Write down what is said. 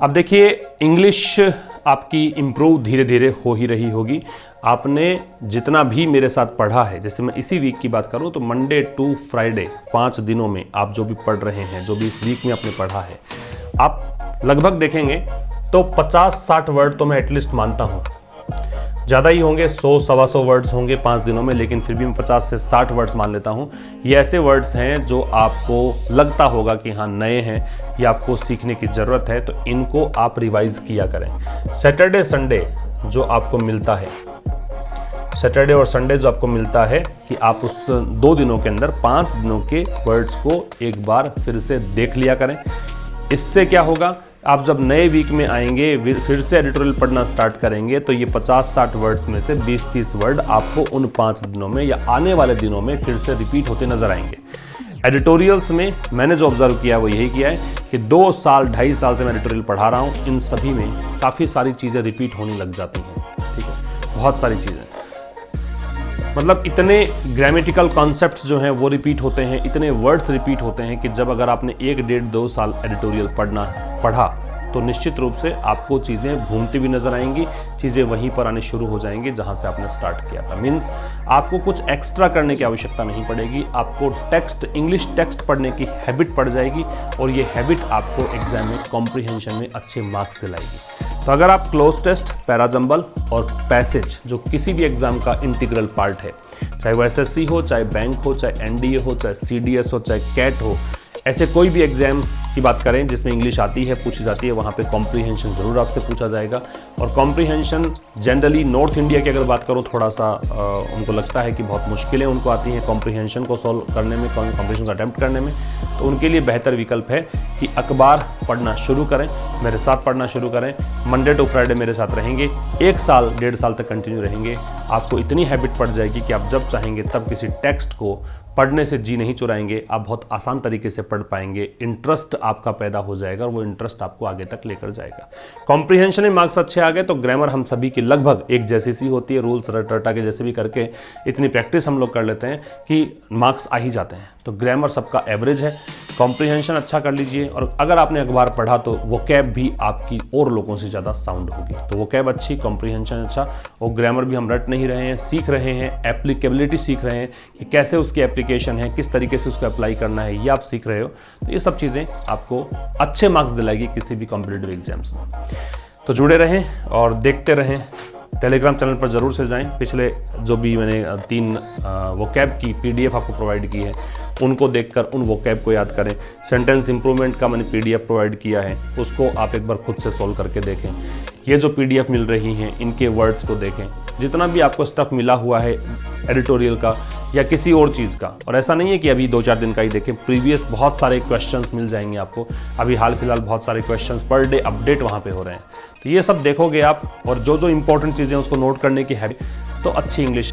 अब देखिए, इंग्लिश आपकी इम्प्रूव धीरे धीरे हो ही रही होगी। आपने जितना भी मेरे साथ पढ़ा है, जैसे मैं इसी वीक की बात करूं तो मंडे टू फ्राइडे 5 दिनों में आप जो भी पढ़ रहे हैं, जो भी इस वीक में आपने पढ़ा है, आप लगभग देखेंगे तो 50-60 वर्ड तो मैं एटलीस्ट मानता हूं। ज़्यादा ही होंगे, 100-125 वर्ड्स होंगे 5 दिनों में, लेकिन फिर भी मैं 50 से 60 वर्ड्स मान लेता हूँ। ये ऐसे वर्ड्स हैं जो आपको लगता होगा कि हाँ नए हैं, ये आपको सीखने की ज़रूरत है, तो इनको आप रिवाइज किया करें। सैटरडे संडे जो आपको मिलता है, सैटरडे और संडे जो आपको मिलता है, कि आप उस 2 दिनों के अंदर 5 दिनों के वर्ड्स को एक बार फिर से देख लिया करें। इससे क्या होगा, आप जब नए वीक में आएंगे, फिर से एडिटोरियल पढ़ना स्टार्ट करेंगे, तो ये 50-60 वर्ड्स में से 20-30 वर्ड आपको उन 5 दिनों में या आने वाले दिनों में फिर से रिपीट होते नजर आएंगे। एडिटोरियल्स में मैंने जो ऑब्जर्व किया है वो यही किया है कि 2 साल 2.5 साल से मैं एडिटोरियल पढ़ा रहा हूँ, इन सभी में काफ़ी सारी चीज़ें रिपीट होने लग जाती हैं। ठीक है, बहुत सारी चीज़ें, मतलब इतने ग्रामेटिकल कॉन्सेप्ट्स जो हैं वो रिपीट होते हैं, इतने वर्ड्स रिपीट होते हैं कि जब अगर आपने 1-1.5-2 साल एडिटोरियल पढ़ा तो निश्चित रूप से आपको चीज़ें घूमती भी नज़र आएंगी, चीज़ें वहीं पर आने शुरू हो जाएंगी जहां से आपने स्टार्ट किया था। मीन्स आपको कुछ एक्स्ट्रा करने की आवश्यकता नहीं पड़ेगी, आपको इंग्लिश टेक्स्ट पढ़ने की हैबिट पड़ जाएगी, और ये हैबिट आपको एग्जाम में कॉम्प्रिहेंशन में अच्छे मार्क्स दिलाएगी। तो अगर आप क्लोज टेस्ट, पैराजंबल और पैसेज, जो किसी भी एग्जाम का इंटीग्रल पार्ट है, चाहे वो एसएससी हो, चाहे बैंक हो, चाहे एनडीए हो, चाहे सीडीएस हो, चाहे कैट हो, ऐसे कोई भी एग्जाम की बात करें जिसमें इंग्लिश आती है, पूछी जाती है, वहाँ पे कॉम्प्रिहेंशन ज़रूर आपसे पूछा जाएगा। और कॉम्प्रिहेंशन जनरली नॉर्थ इंडिया की अगर बात करूँ, थोड़ा सा उनको लगता है कि बहुत मुश्किलें उनको आती हैं कॉम्प्रिहेंशन को सॉल्व करने में, कॉम्प्रिहेंशन को अटैम्प्ट करने में, तो उनके लिए बेहतर विकल्प है कि अखबार पढ़ना शुरू करें, मेरे साथ पढ़ना शुरू करें। मंडे टू फ्राइडे मेरे साथ रहेंगे, 1 साल 1.5 साल तक कंटिन्यू रहेंगे, आपको इतनी हैबिट पड़ जाएगी कि आप जब चाहेंगे तब किसी टेक्स्ट को पढ़ने से जी नहीं चुराएंगे, आप बहुत आसान तरीके से पढ़ पाएंगे, इंटरेस्ट आपका पैदा हो जाएगा और वो इंटरेस्ट आपको आगे तक लेकर जाएगा। कॉम्प्रिहेंशन में मार्क्स अच्छे आ गए तो ग्रामर हम सभी की लगभग एक जैसी सी होती है, रूल्स रटा के जैसे भी करके इतनी प्रैक्टिस हम लोग कर लेते हैं कि मार्क्स आ ही जाते हैं। तो ग्रामर सबका एवरेज है, कॉम्प्रिहेंशन अच्छा कर लीजिए, और अगर आपने अखबार पढ़ा तो वोकैब भी आपकी और लोगों से ज़्यादा साउंड होगी। तो वोकैब अच्छी, कॉम्प्रिहेंशन अच्छा, और ग्रामर भी हम रट नहीं रहे हैं, सीख रहे हैं, एप्लीकेबिलिटी सीख रहे हैं कि कैसे उसकी एप्लीकेशन है, किस तरीके से उसको अप्लाई करना है, ये आप सीख रहे हो। तो ये सब चीज़ें आपको अच्छे मार्क्स दिलाएगी किसी भी कॉम्पिटिटिव एग्जाम्स में। तो जुड़े रहें और देखते रहें, टेलीग्राम चैनल पर ज़रूर से जाएं। पिछले जो भी मैंने 3 वोकैब की PDF आपको प्रोवाइड की है, उनको देखकर उन वोकैब को याद करें। सेंटेंस इंप्रूवमेंट का मैंने PDF प्रोवाइड किया है, उसको आप एक बार खुद से सॉल्व करके देखें। ये जो PDF मिल रही हैं, इनके वर्ड्स को देखें। जितना भी आपको स्टफ़ मिला हुआ है एडिटोरियल का या किसी और चीज़ का, और ऐसा नहीं है कि अभी 2-4 दिन का ही देखें, प्रीवियस बहुत सारे क्वेश्चंस मिल जाएंगे आपको। अभी हाल फिलहाल बहुत सारे क्वेश्चंस पर डे अपडेट वहाँ पे हो रहे हैं, तो ये सब देखोगे आप, और जो इंपॉर्टेंट चीज़ें उसको नोट करने की हैबिट, तो अच्छी इंग्लिश